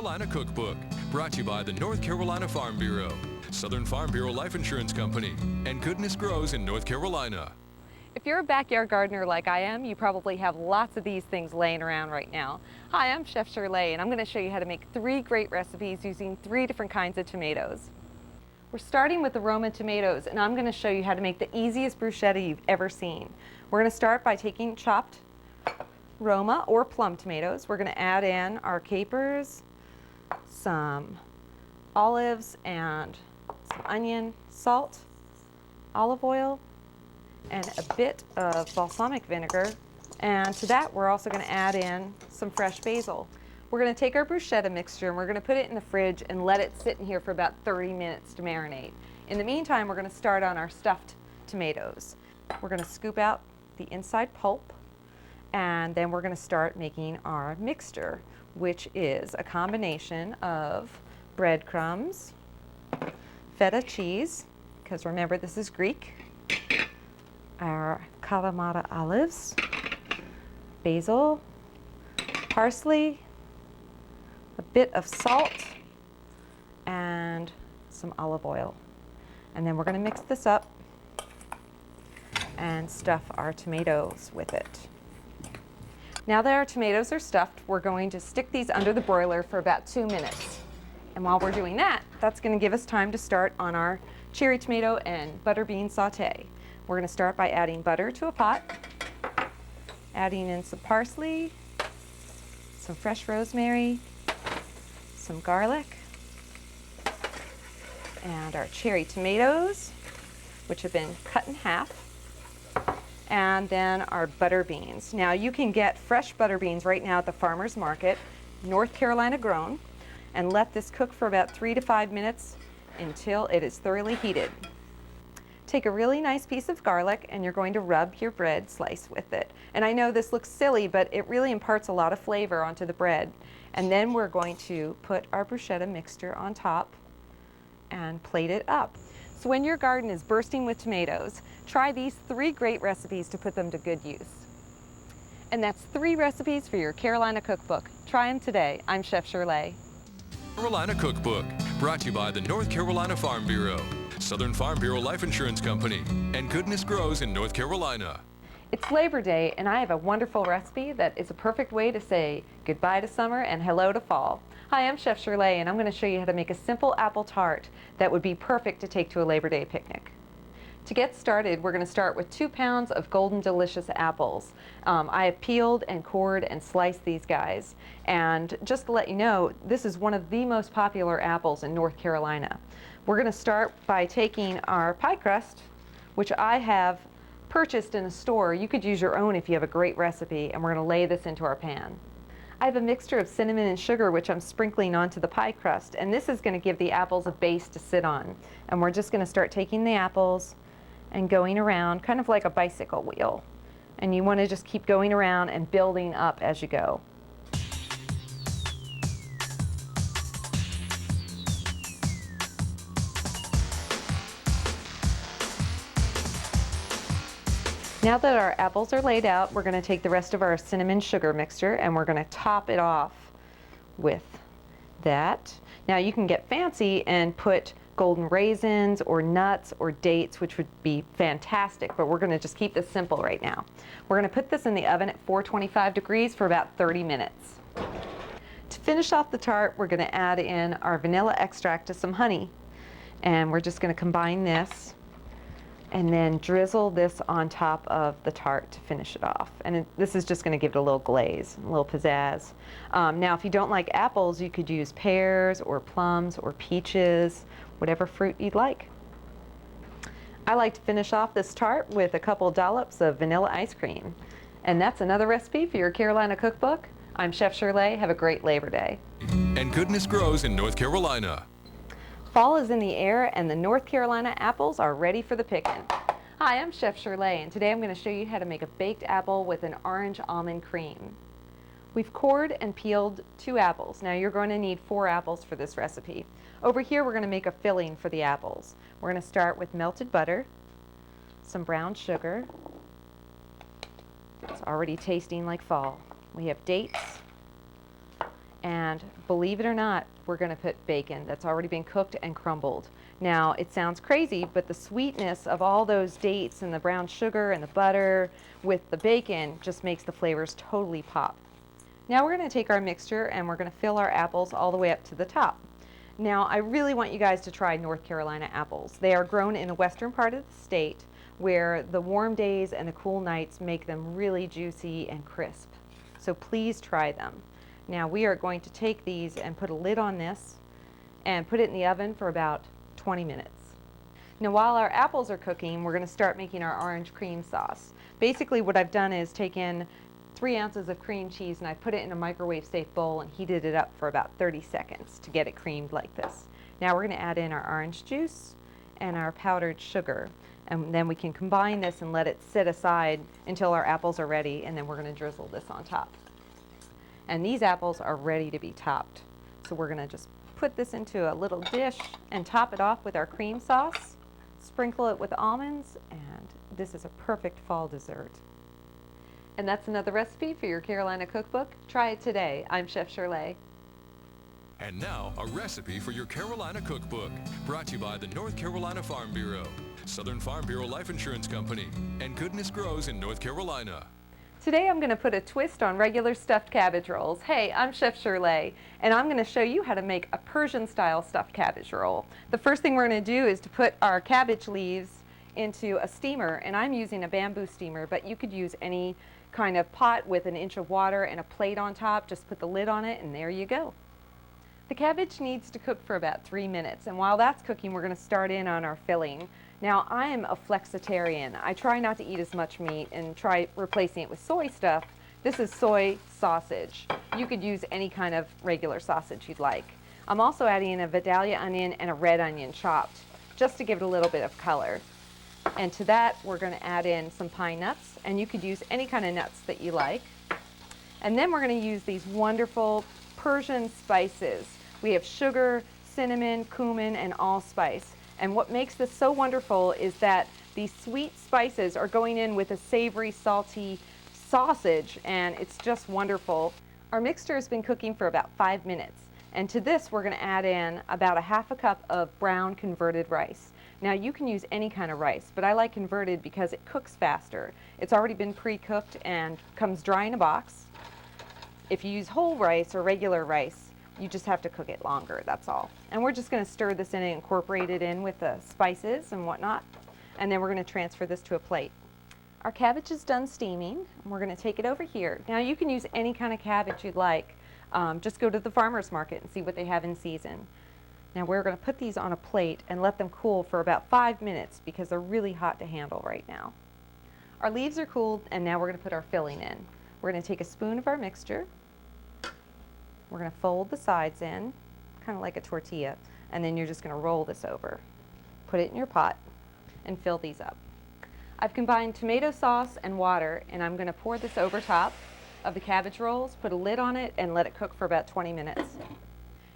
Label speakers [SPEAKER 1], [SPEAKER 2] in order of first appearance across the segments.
[SPEAKER 1] Carolina Cookbook, brought to you by the North Carolina Farm Bureau, Southern Farm Bureau Life Insurance Company, and Goodness Grows in North Carolina.
[SPEAKER 2] If you're a backyard gardener like I am, you probably have lots of these things laying around right now. Hi, I'm Chef Shirle, and I'm going to show you how to make 3 great recipes using 3 different kinds of tomatoes. We're starting with the Roma tomatoes, and I'm going to show you how to make the easiest bruschetta you've ever seen. We're going to start by taking chopped Roma or plum tomatoes. We're going to add in our capers, some olives, and some onion, salt, olive oil, and a bit of balsamic vinegar. And to that, we're also going to add in some fresh basil. We're going to take our bruschetta mixture and we're going to put it in the fridge and let it sit in here for about 30 minutes to marinate. In the meantime, we're going to start on our stuffed tomatoes. We're going to scoop out the inside pulp, and then we're going to start making our mixture, which is a combination of breadcrumbs, feta cheese, because remember this is Greek, our Kalamata olives, basil, parsley, a bit of salt, and some olive oil. And then we're going to mix this up and stuff our tomatoes with it. Now that our tomatoes are stuffed, we're going to stick these under the broiler for about 2 minutes. And while we're doing that, that's going to give us time to start on our cherry tomato and butter bean saute. We're going to start by adding butter to a pot, adding in some parsley, some fresh rosemary, some garlic, and our cherry tomatoes, which have been cut in half, and then our butter beans. Now you can get fresh butter beans right now at the farmer's market, North Carolina grown, and let this cook for about 3 to 5 minutes until it is thoroughly heated. Take a really nice piece of garlic and you're going to rub your bread slice with it. And I know this looks silly, but it really imparts a lot of flavor onto the bread. And then we're going to put our bruschetta mixture on top and plate it up. So when your garden is bursting with tomatoes, try these 3 great recipes to put them to good use. And that's 3 recipes for your Carolina Cookbook. Try them today. I'm Chef Shirle.
[SPEAKER 1] Carolina Cookbook, brought to you by the North Carolina Farm Bureau, Southern Farm Bureau Life Insurance Company, and Goodness Grows in North Carolina.
[SPEAKER 2] It's Labor Day, and I have a wonderful recipe that is a perfect way to say goodbye to summer and hello to fall. Hi, I'm Chef Shirle, and I'm going to show you how to make a simple apple tart that would be perfect to take to a Labor Day picnic. To get started, we're going to start with 2 pounds of Golden Delicious apples. I have peeled and cored and sliced these guys. And just to let you know, this is one of the most popular apples in North Carolina. We're going to start by taking our pie crust, which I have purchased in a store. You could use your own if you have a great recipe, and we're going to lay this into our pan. I have a mixture of cinnamon and sugar which I'm sprinkling onto the pie crust, and this is going to give the apples a base to sit on. And we're just going to start taking the apples and going around kind of like a bicycle wheel. And you want to just keep going around and building up as you go. Now that our apples are laid out, we're going to take the rest of our cinnamon sugar mixture and we're going to top it off with that. Now you can get fancy and put golden raisins or nuts or dates, which would be fantastic, but we're going to just keep this simple right now. We're going to put this in the oven at 425 degrees for about 30 minutes. To finish off the tart, we're going to add in our vanilla extract to some honey, and we're just going to combine this and then drizzle this on top of the tart to finish it off. And this is just going to give it a little glaze, a little pizzazz. Now if you don't like apples, you could use pears or plums or peaches, whatever fruit you'd like. I like to finish off this tart with a couple dollops of vanilla ice cream. And that's another recipe for your Carolina Cookbook. I'm Chef Shirle. Have a great Labor Day.
[SPEAKER 1] And Goodness Grows in North Carolina.
[SPEAKER 2] Fall is in the air and the North Carolina apples are ready for the picking. Hi, I'm Chef Shirle, and today I'm going to show you how to make a baked apple with an orange almond cream. We've cored and peeled 2 apples. Now you're going to need 4 apples for this recipe. Over here we're going to make a filling for the apples. We're going to start with melted butter, some brown sugar. It's already tasting like fall. We have dates And believe it or not, we're going to put bacon that's already been cooked and crumbled. Now, it sounds crazy, but the sweetness of all those dates and the brown sugar and the butter with the bacon just makes the flavors totally pop. Now we're going to take our mixture and we're going to fill our apples all the way up to the top. Now, I really want you guys to try North Carolina apples. They are grown in the western part of the state where the warm days and the cool nights make them really juicy and crisp. So please try them. Now we are going to take these and put a lid on this and put it in the oven for about 20 minutes. Now while our apples are cooking, we're going to start making our orange cream sauce. Basically what I've done is taken 3 ounces of cream cheese and I put it in a microwave safe bowl and heated it up for about 30 seconds to get it creamed like this. Now we're going to add in our orange juice and our powdered sugar, and then we can combine this and let it sit aside until our apples are ready, and then we're going to drizzle this on top. And these apples are ready to be topped. So we're going to just put this into a little dish and top it off with our cream sauce, sprinkle it with almonds, and this is a perfect fall dessert. And that's another recipe for your Carolina Cookbook. Try it today. I'm Chef Shirle.
[SPEAKER 1] And now, a recipe for your Carolina Cookbook, brought to you by the North Carolina Farm Bureau, Southern Farm Bureau Life Insurance Company, and Goodness Grows in North Carolina.
[SPEAKER 2] Today I'm going to put a twist on regular stuffed cabbage rolls. Hey, I'm Chef Shirle, and I'm going to show you how to make a Persian-style stuffed cabbage roll. The first thing we're going to do is to put our cabbage leaves into a steamer, and I'm using a bamboo steamer, but you could use any kind of pot with 1 inch of water and a plate on top. Just put the lid on it, and there you go. The cabbage needs to cook for about 3 minutes, and while that's cooking, we're going to start in on our filling. Now, I am a flexitarian. I try not to eat as much meat and try replacing it with soy stuff. This is soy sausage. You could use any kind of regular sausage you'd like. I'm also adding in a Vidalia onion and a red onion chopped, just to give it a little bit of color. And to that, we're going to add in some pine nuts, and you could use any kind of nuts that you like. And then we're going to use these wonderful Persian spices. We have sugar, cinnamon, cumin, and allspice. And what makes this so wonderful is that these sweet spices are going in with a savory, salty sausage, and it's just wonderful. Our mixture has been cooking for about 5 minutes. And to this, we're going to add in about 1/2 cup of brown converted rice. Now, you can use any kind of rice, but I like converted because it cooks faster. It's already been pre-cooked and comes dry in a box. If you use whole rice or regular rice, you just have to cook it longer, that's all. And we're just going to stir this in and incorporate it in with the spices and whatnot. And then we're going to transfer this to a plate. Our cabbage is done steaming, and we're going to take it over here. Now, you can use any kind of cabbage you'd like. Just go to the farmer's market and see what they have in season. Now, we're going to put these on a plate and let them cool for about 5 minutes because they're really hot to handle right now. Our leaves are cooled, and now we're going to put our filling in. We're going to take a spoon of our mixture. We're going to fold the sides in, kind of like a tortilla, and then you're just going to roll this over. Put it in your pot and fill these up. I've combined tomato sauce and water, and I'm going to pour this over top of the cabbage rolls, put a lid on it, and let it cook for about 20 minutes.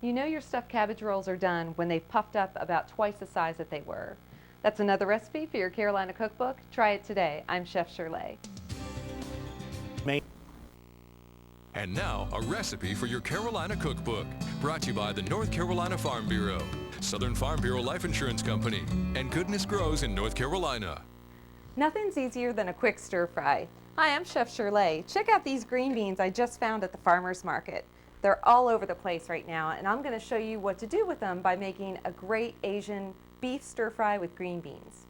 [SPEAKER 2] You know your stuffed cabbage rolls are done when they've puffed up about twice the size that they were. That's another recipe for your Carolina Cookbook. Try it today. I'm Chef Shirle.
[SPEAKER 1] And now, a recipe for your Carolina Cookbook, brought to you by the North Carolina Farm Bureau, Southern Farm Bureau Life Insurance Company, and Goodness Grows in North Carolina.
[SPEAKER 2] Nothing's easier than a quick stir fry. Hi, I'm Chef Shirle. Check out these green beans I just found at the farmer's market. They're all over the place right now, and I'm going to show you what to do with them by making a great Asian beef stir fry with green beans.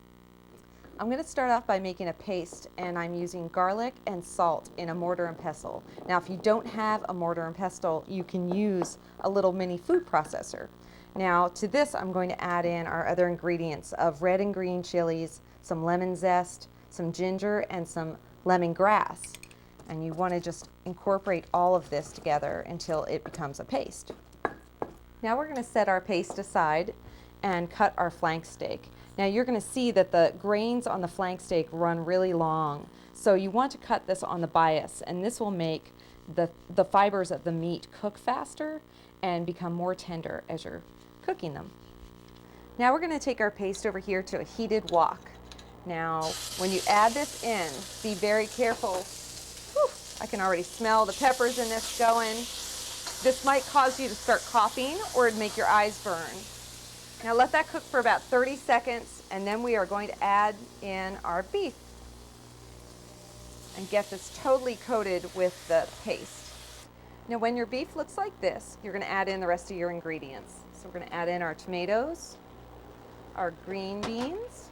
[SPEAKER 2] I'm going to start off by making a paste, and I'm using garlic and salt in a mortar and pestle. Now, if you don't have a mortar and pestle, you can use a little mini food processor. Now, to this, I'm going to add in our other ingredients of red and green chilies, some lemon zest, some ginger, and some lemongrass. And you want to just incorporate all of this together until it becomes a paste. Now we're going to set our paste aside and cut our flank steak. Now you're going to see that the grains on the flank steak run really long. So you want to cut this on the bias, and this will make the fibers of the meat cook faster and become more tender as you're cooking them. Now we're going to take our paste over here to a heated wok. Now when you add this in, be very careful. Whew, I can already smell the peppers in this going. This might cause you to start coughing or it'd make your eyes burn. Now let that cook for about 30 seconds, and then we are going to add in our beef and get this totally coated with the paste. Now when your beef looks like this, you're going to add in the rest of your ingredients. So we're going to add in our tomatoes, our green beans,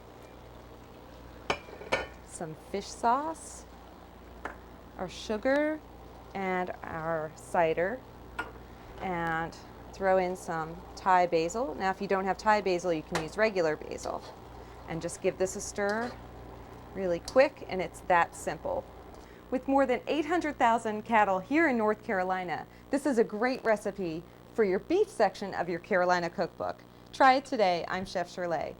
[SPEAKER 2] some fish sauce, our sugar, and our cider, and throw in some Thai basil. Now if you don't have Thai basil, you can use regular basil. And just give this a stir really quick, and it's that simple. With more than 800,000 cattle here in North Carolina, this is a great recipe for your beef section of your Carolina cookbook. Try it today. I'm Chef Shirle.